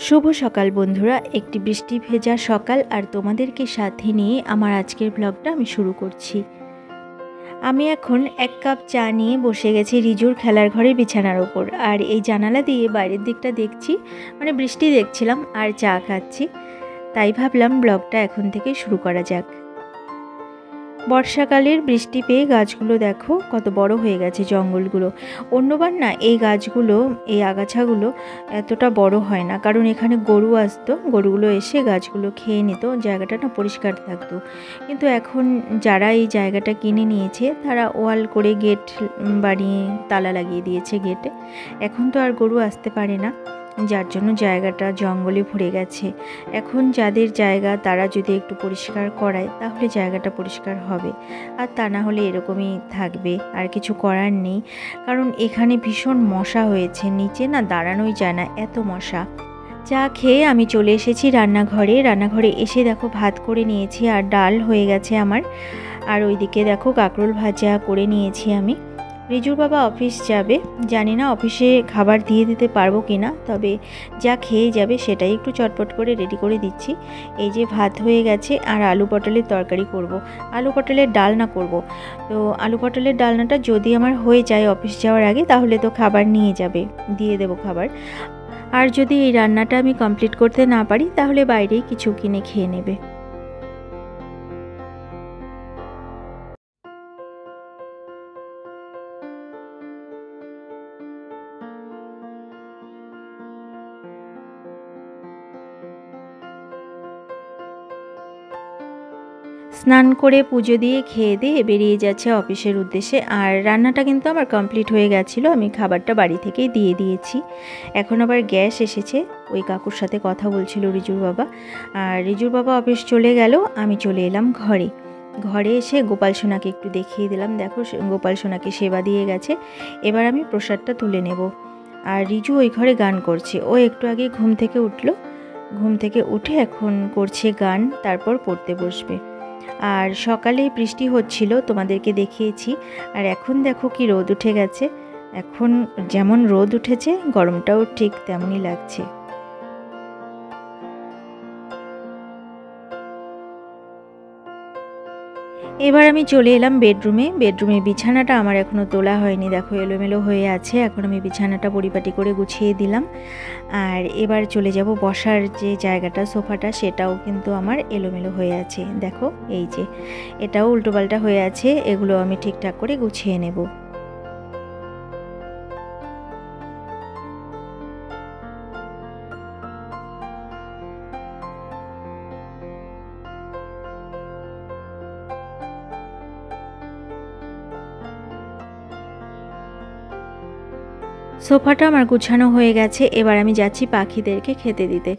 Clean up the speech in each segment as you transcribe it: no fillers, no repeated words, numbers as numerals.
শুভ সকাল বন্ধুরা, একটি বৃষ্টি ভেজা সকাল আর তোমাদেরকে সাথে নিয়ে আমার আজকের ব্লগটা আমি শুরু করছি। আমি এখন এক কাপ চা নিয়ে বসে গেছি রিজুর খেলার ঘরের বিছানার ওপর, আর এই জানালা দিয়ে বাইরের দিকটা দেখছি, মানে বৃষ্টি দেখছিলাম আর চা খাচ্ছি। তাই ভাবলাম ব্লগটা এখন থেকে শুরু করা যাক। বর্ষাকালের বৃষ্টি পেয়ে গাছগুলো দেখো কত বড় হয়ে গেছে, জঙ্গলগুলো। অন্যবার না এই গাছগুলো, এই আগাছাগুলো এতটা বড় হয় না, কারণ এখানে গরু আসতো, গরুগুলো এসে গাছগুলো খেয়ে নিত, জায়গাটা না পরিষ্কার থাকতো। কিন্তু এখন যারা এই জায়গাটা কিনে নিয়েছে তারা ওয়াল করে গেট বানিয়ে তালা লাগিয়ে দিয়েছে গেটে। এখন তো আর গরু আসতে পারে না, যার জন্য জায়গাটা জঙ্গলে ভরে গেছে। এখন যাদের জায়গা তারা যদি একটু পরিষ্কার করায় তাহলে জায়গাটা পরিষ্কার হবে, আর তা না হলে এরকমই থাকবে, আর কিছু করার নেই। কারণ এখানে ভীষণ মশা হয়েছে, নিচে না দাঁড়ানোই যায় না, এত মশা। চা খেয়ে আমি চলে এসেছি রান্নাঘরে এসে দেখো ভাত করে নিয়েছি আর ডাল হয়ে গেছে আমার। আর ওইদিকে দেখো কাঁকরোল ভাজা করে নিয়েছি আমি। রিজুর বাবা অফিস যাবে, জানি না অফিসে খাবার দিয়ে দিতে পারবো কি না, তবে যা খেয়ে যাবে সেটাই একটু চটপট করে রেডি করে দিচ্ছি। এই যে ভাত হয়ে গেছে আর আলু পটলের তরকারি করব। আলু পটলের ডালনা করব। তো আলু পটলের ডালনাটা যদি আমার হয়ে যায় অফিস যাওয়ার আগে, তাহলে তো খাবার নিয়ে যাবে, দিয়ে দেবো খাবার। আর যদি এই রান্নাটা আমি কমপ্লিট করতে না পারি তাহলে বাইরেই কিছু কিনে খেয়ে নেবে। স্নান করে পুজো দিয়ে খেয়ে দিয়ে বেরিয়ে যাচ্ছে অফিসের উদ্দেশ্যে। আর রান্নাটা কিন্তু আমার কমপ্লিট হয়ে গেছিলো, আমি খাবারটা বাড়ি থেকেই দিয়ে দিয়েছি। এখন আবার গ্যাস এসেছে, ওই কাকুর সাথে কথা বলছিল রিজুর বাবা। আর রিজুর বাবা অফিস চলে গেল, আমি চলে এলাম ঘরে এসে গোপাল সোনাকে একটু দেখিয়ে দিলাম। দেখো গোপাল সোনাকে সেবা দিয়ে গেছে, এবার আমি প্রসাদটা তুলে নেব। আর রিজু ওই ঘরে গান করছে, ও একটু আগে ঘুম থেকে উঠলো, ঘুম থেকে উঠে এখন করছে গান, তারপর পড়তে বসবে। আর সকালে বৃষ্টি হচ্ছিল, তোমাদেরকে দেখিয়েছি। আর এখন দেখো কি রোদ উঠে গেছে। এখন যেমন রোদ উঠেছে গরমটাও ঠিক তেমনই লাগছে। এবার আমি চলে এলাম বেডরুমের বিছানাটা আমার এখনও তোলা হয়নি, দেখো এলোমেলো হয়ে আছে। এখন আমি বিছানাটা পরিপাটি করে গুছিয়ে দিলাম। আর এবার চলে যাব বসার যে জায়গাটা, সোফাটা, সেটাও কিন্তু আমার এলোমেলো হয়ে আছে। দেখো এই যে এটাও উল্টোপাল্টা হয়ে আছে, এগুলো আমি ঠিকঠাক করে গুছিয়ে নেব। সোফাটা আমার গুছানো হয়ে গেছে, এবার আমি যাচ্ছি পাখিদেরকে খেতে দিতে।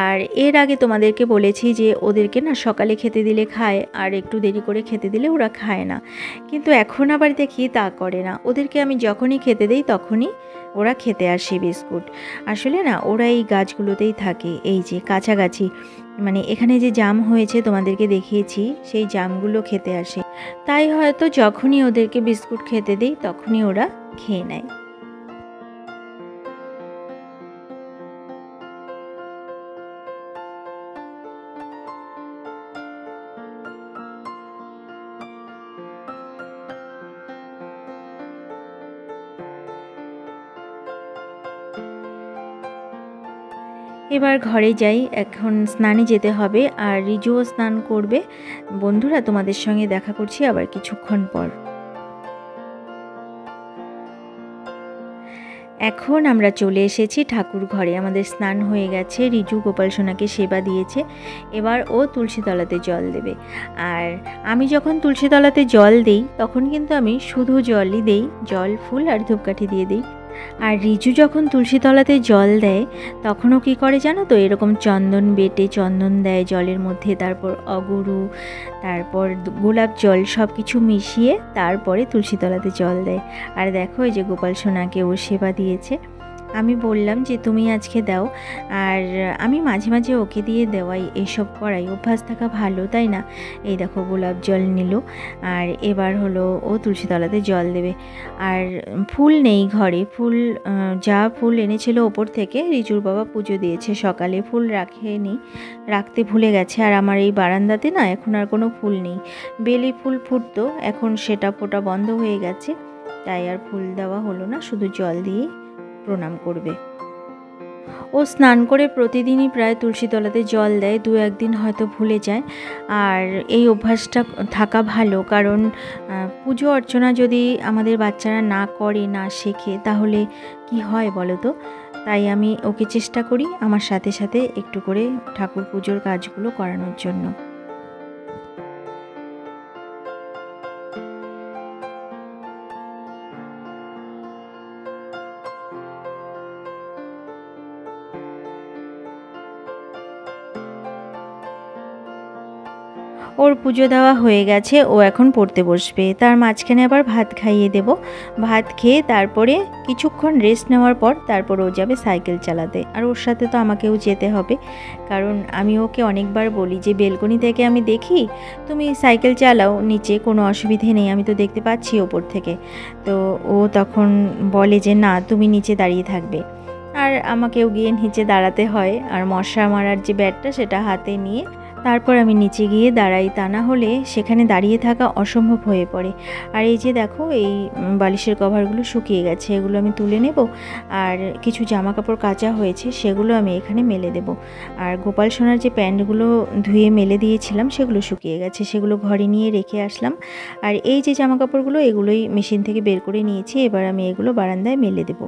আর এর আগে তোমাদেরকে বলেছি যে ওদেরকে না সকালে খেতে দিলে খায়, আর একটু দেরি করে খেতে দিলে ওরা খায় না। কিন্তু এখন আবার দেখি তা করে না, ওদেরকে আমি যখনই খেতে দিই তখনই ওরা খেতে আসে বিস্কুট। আসলে না ওরা এই গাছগুলোতেই থাকে, এই যে কাছাকাছি, মানে এখানে যে জাম হয়েছে তোমাদেরকে দেখিয়েছি, সেই জামগুলো খেতে আসে। তাই হয়তো যখনই ওদেরকে বিস্কুট খেতে দিই তখনই ওরা খেয়ে নেয়। এবার ঘরে যাই, এখন স্নানে যেতে হবে, আর রিজুও স্নান করবে। বন্ধুরা তোমাদের সঙ্গে দেখা করছি আবার কিছুক্ষণ পর। এখন আমরা চলে এসেছি ঠাকুর ঘরে, আমাদের স্নান হয়ে গেছে, রিজু গোপাল সোনাকে সেবা দিয়েছে। এবার ও তুলসী তলাতে জল দেবে। আর আমি যখন তুলসী তলাতে জল দিই তখন কিন্তু আমি শুধু জলই দিই, জল, ফুল আর ধূপকাঠি দিয়ে দিই। আর রিজু যখন তুলসী তলাতে জল দেয় তখনও কি করে জানো তো, এরকম চন্দন বেটে চন্দন দেয় জলের মধ্যে, তারপর অগুরু, তারপর গোলাপ জল সব কিছু মিশিয়ে তারপরে তুলসী তলাতে জল দেয়। আর দেখো এই যে গোপাল সোনাকে ও সেবা দিয়েছে। আমি বললাম যে তুমি আজকে দাও, আর আমি মাঝে মাঝে ওকে দিয়ে দেওয়াই, এইসব করাই, অভ্যাস থাকা ভালো, তাই না? এই দেখো গোলাপ জল নিল, আর এবার হলো ও তুলসীতলাতে জল দেবে। আর ফুল নেই ঘরে, ফুল যা ফুল এনেছিল ওপর থেকে রিজুর বাবা পুজো দিয়েছে সকালে, ফুল রাখেনি, রাখতে ভুলে গেছে। আর আমার এই বারান্দাতে না এখন আর কোনো ফুল নেই, বেলি ফুল ফুটতো, এখন সেটা ফোটা বন্ধ হয়ে গেছে, তাই আর ফুল দেওয়া হলো না, শুধু জল দিয়ে প্রণাম করবে। ও স্নান করে প্রতিদিনই প্রায় তুলসীতলাতে জল দেয়, দু একদিন হয়তো ভুলে যায়। আর এই অভ্যাসটা থাকা ভালো, কারণ পুজো অর্চনা যদি আমাদের বাচ্চারা না করে, না শেখে, তাহলে কি হয় বলো তো? তাই আমি ওকে চেষ্টা করি আমার সাথে সাথে একটু করে ঠাকুর পুজোর কাজগুলো করানোর জন্য। ওর পুজো দেওয়া হয়ে গেছে, ও এখন পড়তে বসবে, তার মাঝখানে আবার ভাত খাইয়ে দেব। ভাত খেয়ে তারপরে কিছুক্ষণ রেস্ট নেওয়ার পর তারপর ও যাবে সাইকেল চালাতে, আর ওর সাথে তো আমাকেও যেতে হবে, কারণ আমি ওকে অনেকবার বলি যে বেলকনি থেকে আমি দেখি তুমি সাইকেল চালাও, নিচে কোনো অসুবিধে নেই, আমি তো দেখতে পাচ্ছি ওপর থেকে। তো ও তখন বলে যে না, তুমি নিচে দাঁড়িয়ে থাকবে, আর আমাকেও গিয়ে নিচে দাঁড়াতে হয়, আর মশা মারার যে ব্যাটটা সেটা হাতে নিয়ে তারপর আমি নিচে গিয়ে দাঁড়াই, তা না হলে সেখানে দাঁড়িয়ে থাকা অসম্ভব হয়ে পড়ে। আর এই যে দেখো, এই বালিশের কভারগুলো শুকিয়ে গেছে, এগুলো আমি তুলে নেব, আর কিছু জামা কাপড় কাচা হয়েছে সেগুলো আমি এখানে মেলে দেব। আর গোপাল সোনার যে প্যান্টগুলো ধুয়ে মেলে দিয়েছিলাম সেগুলো শুকিয়ে গেছে, সেগুলো ঘরে নিয়ে রেখে আসলাম। আর এই যে জামা কাপড়গুলো, এগুলোই মেশিন থেকে বের করে নিয়েছি, এবার আমি এগুলো বারান্দায় মেলে দেবো।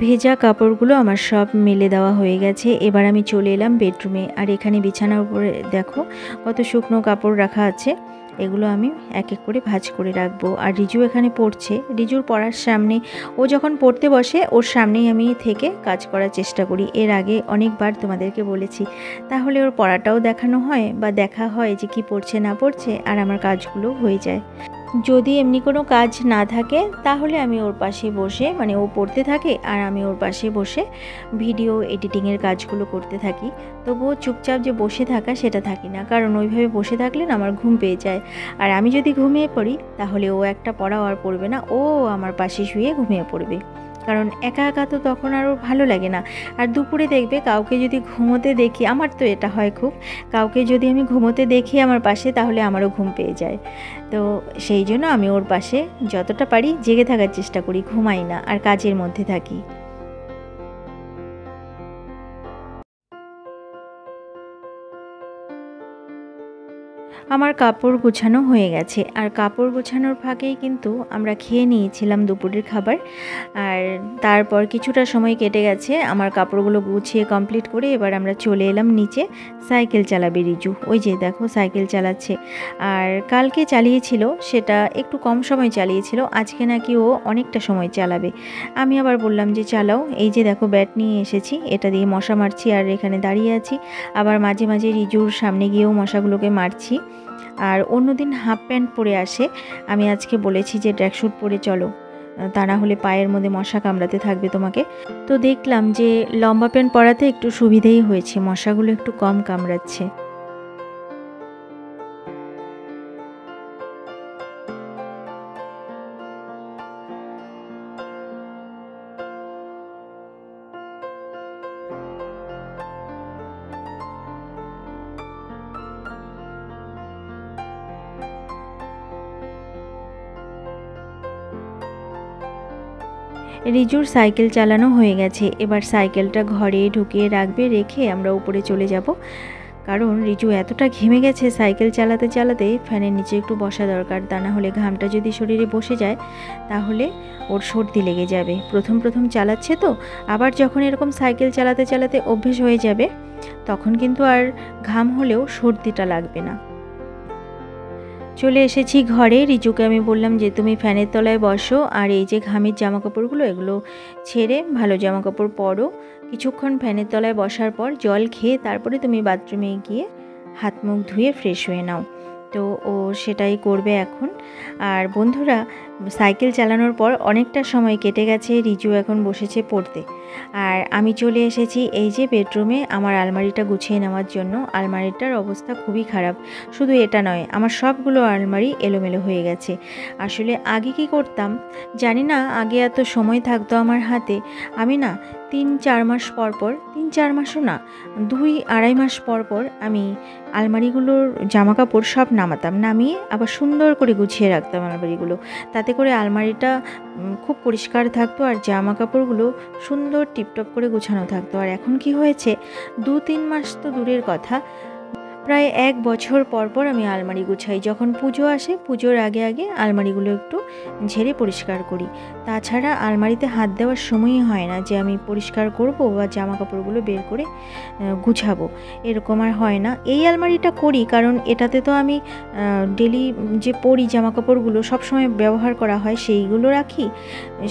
ভেজা কাপড়গুলো আমার সব মেলে দেওয়া হয়ে গেছে, এবার আমি চলে এলাম বেডরুমে। আর এখানে বিছানার উপরে দেখো কত শুকনো কাপড় রাখা আছে, এগুলো আমি এক এক করে ভাঁজ করে রাখবো। আর রিজু এখানে পড়ছে, রিজুর পড়ার সামনে, ও যখন পড়তে বসে ওর সামনেই আমি থেকে কাজ করার চেষ্টা করি, এর আগে অনেকবার তোমাদেরকে বলেছি, তাহলে ওর পড়াটাও দেখানো হয়, বা দেখা হয় যে কি পড়ছে না পড়ছে, আর আমার কাজগুলো হয়ে যায়। যদি এমনি কোনো কাজ না থাকে তাহলে আমি ওর পাশে বসে, মানে ও পড়তে থাকে আর আমি ওর পাশে বসে ভিডিও এডিটিংয়ের কাজগুলো করতে থাকি। তবুও চুপচাপ যে বসে থাকা সেটা থাকি না, কারণ ওইভাবে বসে থাকলে না আমার ঘুম পেয়ে যায়, আর আমি যদি ঘুমিয়ে পড়ি তাহলে ও একটা পড়াও আর পড়বে না, ও আমার পাশে শুয়ে ঘুমিয়ে পড়বে, কারণ একা একা তো তখন আরও ভালো লাগে না। আর দুপুরে দেখবে কাউকে যদি ঘুমোতে দেখি, আমার তো এটা হয় খুব, কাউকে যদি আমি ঘুমোতে দেখি আমার পাশে, তাহলে আমারও ঘুম পেয়ে যায়। তো সেই জন্য আমি ওর পাশে যতটা পারি জেগে থাকার চেষ্টা করি, ঘুমাই না, আর কাজের মধ্যে থাকি। আমার কাপড় গোছানো হয়ে গেছে, আর কাপড় গোছানোর ফাঁকেই কিন্তু আমরা খেয়ে নিয়েছিলাম দুপুরের খাবার। আর তারপর কিছুটা সময় কেটে গেছে, আমার কাপড়গুলো গুছিয়ে কমপ্লিট করে এবার আমরা চলে এলাম নিচে। সাইকেল চালাবে রিজু, ওই যে দেখো সাইকেল চালাচ্ছে। আর কালকে চালিয়েছিল, সেটা একটু কম সময় চালিয়েছিল, আজকে নাকি ও অনেকটা সময় চালাবে। আমি আবার বললাম যে চালাও, এই যে দেখো ব্যাট নিয়ে এসেছি, এটা দিয়ে মশা মারছি, আর এখানে দাঁড়িয়ে আছি, আবার মাঝে মাঝে রিজুর সামনে গিয়েও মশাগুলোকে মারছি। আর অন্যদিন হাফ প্যান্ট পরে আসে, আমি আজকে বলেছি যে ট্র্যাকস্যুট পরে চলো, তা না হলে পায়ের মধ্যে মশা কামড়াতে থাকবে তোমাকে। তো দেখলাম যে লম্বা প্যান্ট পরাতে একটু সুবিধেই হয়েছে, মশাগুলো একটু কম কামড়াচ্ছে। রিজুর সাইকেল চালানো হয়ে গেছে, এবার সাইকেলটা ঘরে ঢুকিয়ে রাখবে, রেখে আমরা উপরে চলে যাব, কারণ রিজু এতটা ঘেমে গেছে সাইকেল চালাতে চালাতে, ফ্যানের নিচে একটু বসা দরকার, তা না হলে ঘামটা যদি শরীরে বসে যায় তাহলে ওর সর্দি লেগে যাবে। প্রথম প্রথম চালাচ্ছে তো, আবার যখন এরকম সাইকেল চালাতে চালাতে অভ্যেস হয়ে যাবে তখন কিন্তু আর ঘাম হলেও সর্দিটা লাগবে না। চলে এসেছি ঘরে। রিজুকে আমি বললাম যে তুমি ফ্যানের তলায় বসো, আর এই যে ঘামের জামা কাপড়গুলো এগুলো ছেড়ে ভালো জামা কাপড় পরো। কিছুক্ষণ ফ্যানের তলায় বসার পর জল খেয়ে তারপরে তুমি বাথরুমে গিয়ে হাত মুখ ধুয়ে ফ্রেশ হয়ে নাও। তো ও সেটাই করবে এখন। আর বন্ধুরা, সাইকেল চালানোর পর অনেকটা সময় কেটে গেছে, রিজু এখন বসেছে পড়তে। আর আমি চলে এসেছি এই যে বেডরুমে আমার আলমারিটা গুছিয়ে নেওয়ার জন্য। আলমারিটার অবস্থা খুবই খারাপ, শুধু এটা নয়, আমার সবগুলো আলমারি এলোমেলো হয়ে গেছে। আসলে আগে কি করতাম জানি না, আগে এত সময় থাকতো আমার হাতে, আমি না 3-4 মাস পর পর, 3-4 মাসও না, 2-2.5 মাস পর পর আমি আলমারিগুলোর জামা কাপড় সব নামাতাম, নামিয়ে আবার সুন্দর করে গুছিয়ে রাখতাম আলমারিগুলো। তাতে করে আলমারিটা খুব পরিষ্কার থাকতো আর জামা কাপড়গুলো সুন্দর টিপটপ করে গোছানো থাকতো। আর এখন কি হয়েছে, 2-3 মাস তো দূরের কথা, প্রায় 1 বছর পর পর আমি আলমারি গুছাই। যখন পুজো আসে, পুজোর আগে আগে আলমারিগুলো একটু ঝেড়ে পরিষ্কার করি। তাছাড়া আলমারিতে হাত দেওয়ার সময়ই হয় না যে আমি পরিষ্কার করব বা জামা কাপড়গুলো বের করে গুছাবো, এরকম আর হয় না। এই আলমারিটা করি কারণ এটাতে তো আমি ডেলি যে পরি জামা কাপড়গুলো সবসময় ব্যবহার করা হয় সেইগুলো রাখি,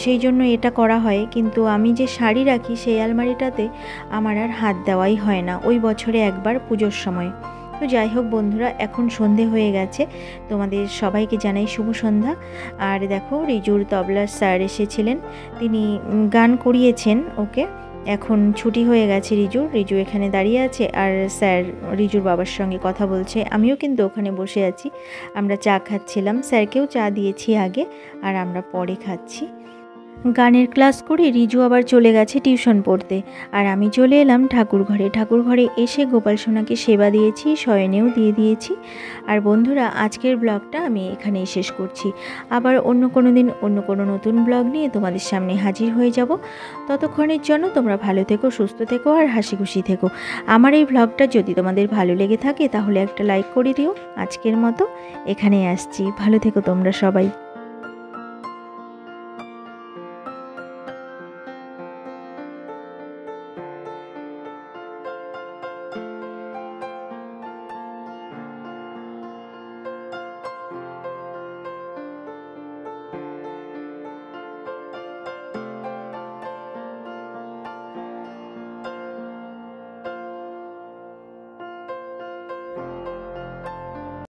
সেই জন্য এটা করা হয়। কিন্তু আমি যে শাড়ি রাখি সেই আলমারিটাতে আমার আর হাত দেওয়াই হয় না, ওই বছরে একবার পুজোর সময়। তো যাই হোক বন্ধুরা, এখন সন্ধে হয়ে গেছে, তোমাদের সবাইকে জানাই শুভ সন্ধ্যা। আর দেখো রিজুর তবলার স্যার এসেছিলেন, তিনি গান করিয়েছেন ওকে। এখন ছুটি হয়ে গেছে রিজু এখানে দাঁড়িয়ে আছে আর স্যার রিজুর বাবার সঙ্গে কথা বলছে। আমিও কিন্তু ওখানে বসে আছি, আমরা চা খাচ্ছিলাম, স্যারকেও চা দিয়েছি আগে আর আমরা পরে খাচ্ছি। গানের ক্লাস করে রিজু আবার চলে গেছে টিউশন পড়তে, আর আমি চলে এলাম ঠাকুর ঘরে এসে গোপাল সোনাকে সেবা দিয়েছি, শয়নেও দিয়ে দিয়েছি। আর বন্ধুরা, আজকের ব্লগটা আমি এখানেই শেষ করছি। আবার অন্য কোনো দিন অন্য কোনো নতুন ব্লগ নিয়ে তোমাদের সামনে হাজির হয়ে যাব। ততক্ষণের জন্য তোমরা ভালো থেকো, সুস্থ থেকো আর হাসি খুশি থেকো। আমার এই ব্লগটা যদি তোমাদের ভালো লেগে থাকে তাহলে একটা লাইক করে দিও। আজকের মতো এখানেই আসছি, ভালো থেকো তোমরা সবাই।